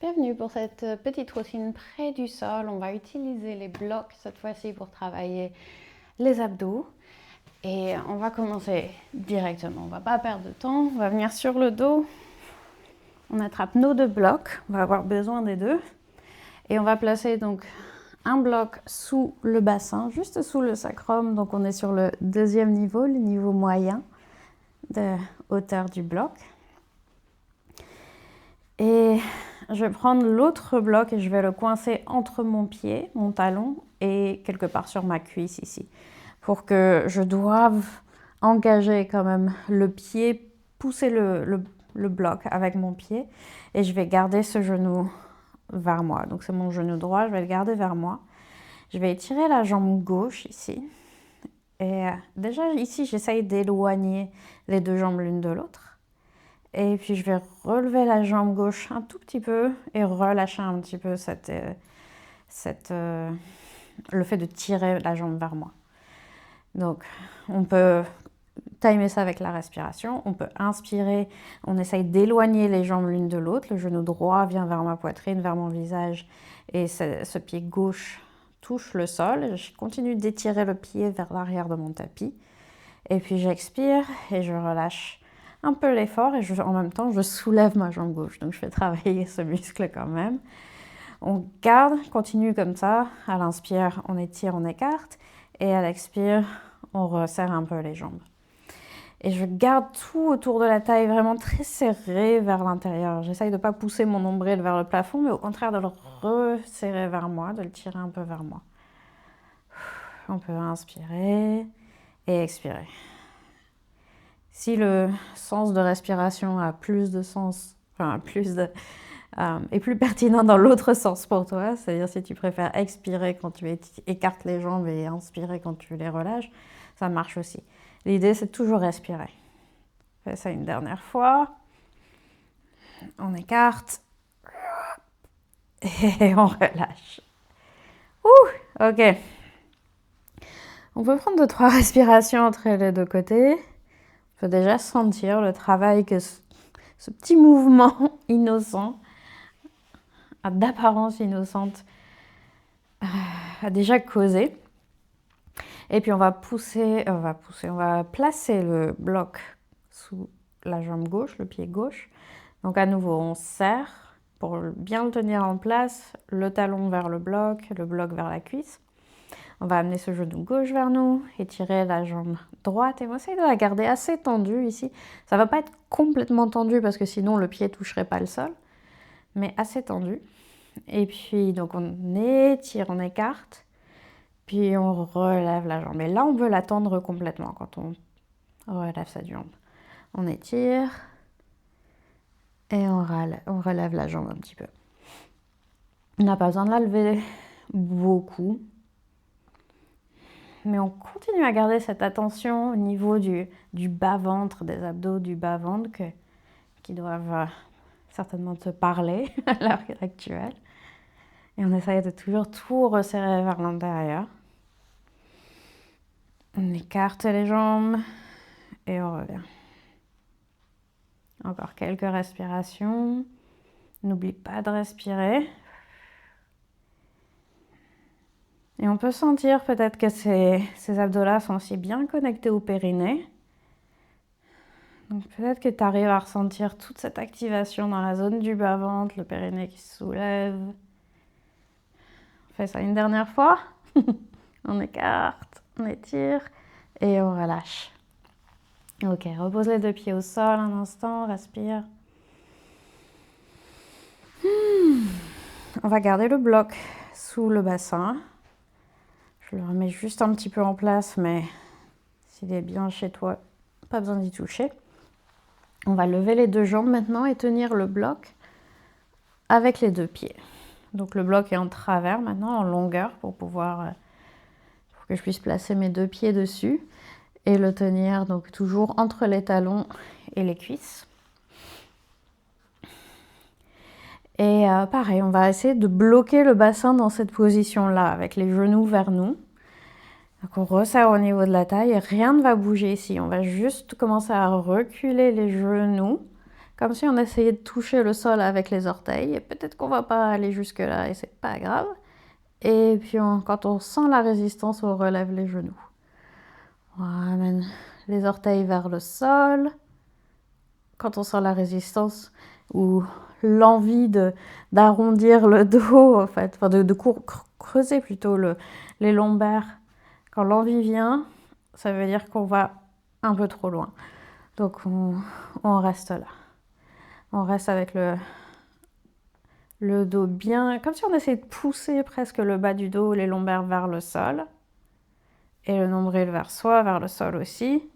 Bienvenue pour cette petite routine près du sol. On va utiliser les blocs cette fois-ci pour travailler les abdos. Et on va commencer directement. On ne va pas perdre de temps. On va venir sur le dos. On attrape nos deux blocs. On va avoir besoin des deux. Et on va placer donc un bloc sous le bassin, juste sous le sacrum. Donc on est sur le deuxième niveau, le niveau moyen de hauteur du bloc. Et je vais prendre l'autre bloc et je vais le coincer entre mon pied, mon talon, et quelque part sur ma cuisse ici. Pour que je doive engager quand même le pied, pousser le bloc avec mon pied. Et je vais garder ce genou vers moi. Donc c'est mon genou droit, je vais le garder vers moi. Je vais étirer la jambe gauche ici. Et déjà ici, j'essaye d'éloigner les deux jambes l'une de l'autre. Et puis je vais relever la jambe gauche un tout petit peu et relâcher un petit peu le fait de tirer la jambe vers moi. Donc on peut timer ça avec la respiration, on peut inspirer, on essaye d'éloigner les jambes l'une de l'autre, le genou droit vient vers ma poitrine, vers mon visage et ce pied gauche touche le sol. Je continue d'étirer le pied vers l'arrière de mon tapis et puis j'expire et je relâche un peu l'effort et en même temps je soulève ma jambe gauche, donc je fais travailler ce muscle quand même. On garde, continue comme ça, à l'inspire on étire, on écarte et à l'expire on resserre un peu les jambes. Et je garde tout autour de la taille vraiment très serré vers l'intérieur. J'essaye de ne pas pousser mon nombril vers le plafond, mais au contraire de le resserrer vers moi, de le tirer un peu vers moi. On peut inspirer et expirer. Si le sens de respiration a plus de sens, est plus pertinent dans l'autre sens pour toi, c'est-à-dire si tu préfères expirer quand tu écartes les jambes et inspirer quand tu les relâches, ça marche aussi. L'idée, c'est toujours respirer. Fais ça une dernière fois. On écarte. Et on relâche. Ouh, ok. On peut prendre 2-3 respirations entre les deux côtés. On peut déjà sentir le travail que ce petit mouvement innocent, d'apparence innocente, a déjà causé. Et puis on va placer le bloc sous la jambe gauche, le pied gauche. Donc à nouveau, on serre pour bien le tenir en place, le talon vers le bloc vers la cuisse. On va amener ce genou gauche vers nous, étirer la jambe droite et on va essayer de la garder assez tendue ici. Ça ne va pas être complètement tendu parce que sinon le pied ne toucherait pas le sol, mais assez tendu. Et puis donc on étire, on écarte, puis on relève la jambe. Et là on veut la tendre complètement quand on relève cette jambe. On étire et on relève la jambe un petit peu. On n'a pas besoin de la lever beaucoup. Mais on continue à garder cette attention au niveau du bas-ventre, des abdos du bas-ventre qui doivent certainement te parler à l'heure actuelle. Et on essaye de toujours tout resserrer vers l'intérieur. On écarte les jambes et on revient. Encore quelques respirations. N'oublie pas de respirer. Et on peut sentir peut-être que ces abdos-là sont aussi bien connectés au périnée. Donc peut-être que tu arrives à ressentir toute cette activation dans la zone du bas-ventre, le périnée qui se soulève. On fait ça une dernière fois. On écarte, on étire et on relâche. Ok, repose les deux pieds au sol un instant, respire. On va garder le bloc sous le bassin. Je le remets juste un petit peu en place, mais s'il est bien chez toi, pas besoin d'y toucher. On va lever les deux jambes maintenant et tenir le bloc avec les deux pieds. Donc le bloc est en travers maintenant, en longueur, pour que je puisse placer mes deux pieds dessus et le tenir donc toujours entre les talons et les cuisses. Et pareil, on va essayer de bloquer le bassin dans cette position-là, avec les genoux vers nous. Donc on resserre au niveau de la taille et rien ne va bouger ici. On va juste commencer à reculer les genoux, comme si on essayait de toucher le sol avec les orteils. Et peut-être qu'on va pas aller jusque là et c'est pas grave. Et puis quand on sent la résistance, on relève les genoux. On ramène les orteils vers le sol. Quand on sent la résistance ou l'envie d'arrondir le dos, en fait, enfin de creuser plutôt les lombaires, quand l'envie vient, ça veut dire qu'on va un peu trop loin. Donc on reste là. On reste avec le dos bien, comme si on essayait de pousser presque le bas du dos, les lombaires vers le sol. Et le nombril vers soi, vers le sol aussi.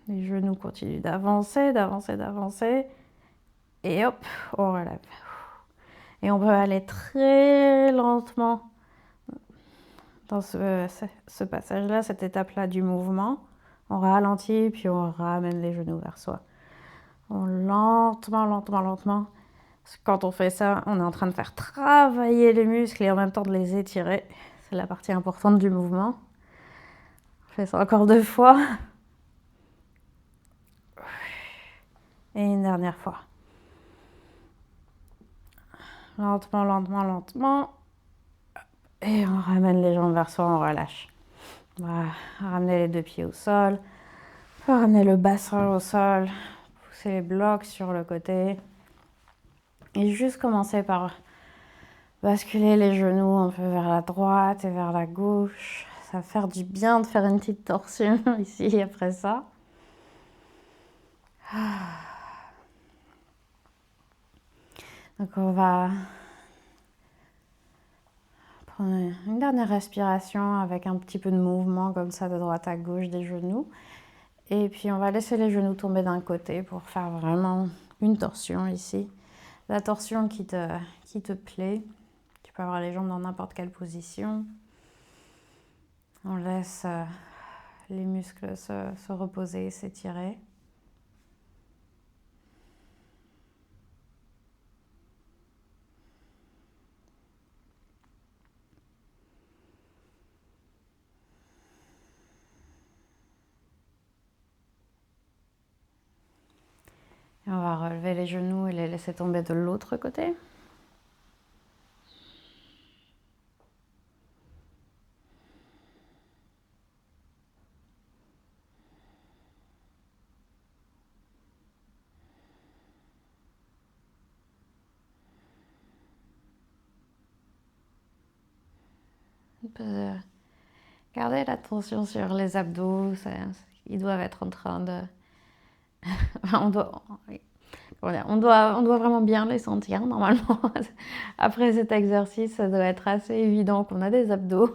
Les genoux continuent d'avancer, d'avancer, d'avancer. Et hop, on relève. Et on peut aller très lentement dans ce passage-là, cette étape-là du mouvement. On ralentit, puis on ramène les genoux vers soi. Lentement, lentement, lentement. Quand on fait ça, on est en train de faire travailler les muscles et en même temps de les étirer. C'est la partie importante du mouvement. On fait ça encore 2 fois. Et une dernière fois. Lentement, lentement, lentement. Et on ramène les jambes vers soi, on relâche. On va ramener les 2 pieds au sol. On va ramener le bassin au sol. Pousser les blocs sur le côté. Et juste commencer par basculer les genoux un peu vers la droite et vers la gauche. Ça va faire du bien de faire une petite torsion ici après ça. Donc on va prendre une dernière respiration avec un petit peu de mouvement comme ça de droite à gauche des genoux. Et puis on va laisser les genoux tomber d'un côté pour faire vraiment une torsion ici. La torsion qui te plaît. Tu peux avoir les jambes dans n'importe quelle position. On laisse les muscles se reposer, s'étirer. Et on va relever les genoux et les laisser tomber de l'autre côté. On peut garder l'attention sur les abdos. Ils doivent être en train de... on doit vraiment bien les sentir normalement. Après cet exercice, ça doit être assez évident qu'on a des abdos.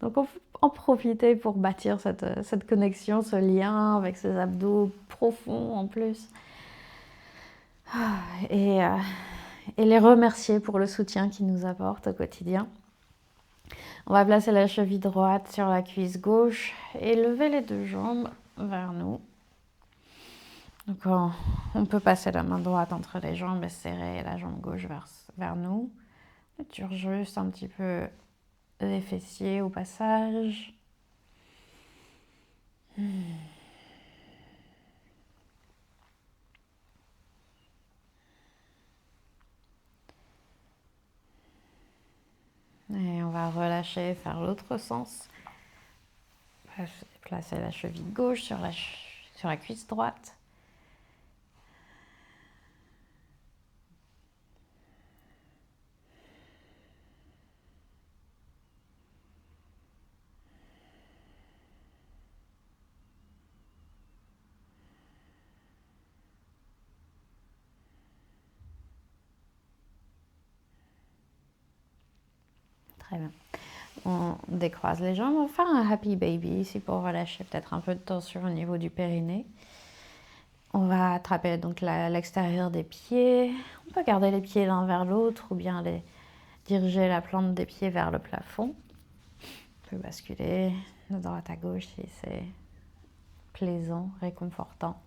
Donc on peut en profiter pour bâtir cette connexion, ce lien avec ces abdos profonds en plus. Et les remercier pour le soutien qu'ils nous apportent au quotidien. On va placer la cheville droite sur la cuisse gauche et lever les 2 jambes vers nous. Donc on peut passer la main droite entre les jambes et serrer la jambe gauche vers nous. On étire juste un petit peu les fessiers au passage. Et on va relâcher, faire l'autre sens. Placer la cheville gauche sur la cuisse droite. Très bien. On décroise les jambes. On va faire un happy baby ici pour relâcher peut-être un peu de tension au niveau du périnée. On va attraper donc l'extérieur des pieds. On peut garder les pieds l'un vers l'autre ou bien diriger la plante des pieds vers le plafond. On peut basculer de droite à gauche si c'est plaisant, réconfortant.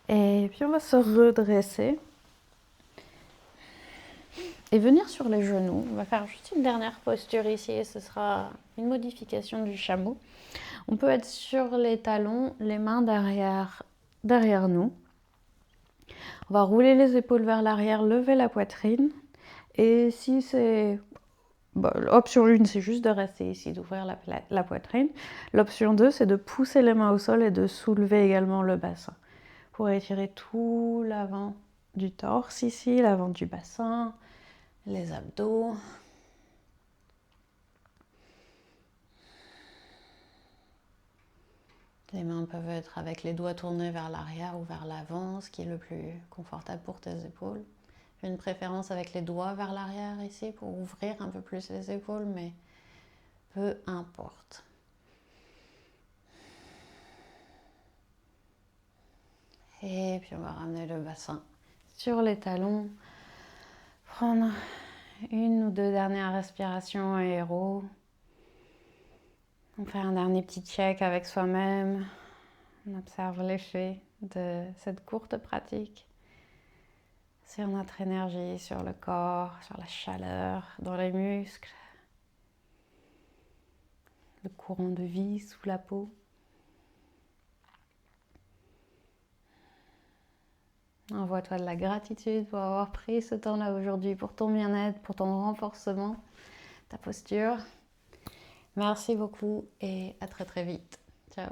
Et puis on va se redresser et venir sur les genoux. On va faire juste une dernière posture ici et ce sera une modification du chameau. On peut être sur les talons, les mains derrière nous. On va rouler les épaules vers l'arrière, lever la poitrine. Et si c'est... Bon, l'option 1, c'est juste de rester ici, d'ouvrir la poitrine. L'option 2, c'est de pousser les mains au sol et de soulever également le bassin. Pour étirer tout l'avant du torse ici, l'avant du bassin, les abdos. Les mains peuvent être avec les doigts tournés vers l'arrière ou vers l'avant, ce qui est le plus confortable pour tes épaules. J'ai une préférence avec les doigts vers l'arrière ici pour ouvrir un peu plus les épaules, mais peu importe. Et puis on va ramener le bassin sur les talons. Prendre une ou deux dernières respirations aéro. On fait un dernier petit check avec soi-même. On observe l'effet de cette courte pratique sur notre énergie, sur le corps, sur la chaleur, dans les muscles, le courant de vie sous la peau. Envoie-toi de la gratitude pour avoir pris ce temps-là aujourd'hui, pour ton bien-être, pour ton renforcement, ta posture. Merci beaucoup et à très très vite. Ciao.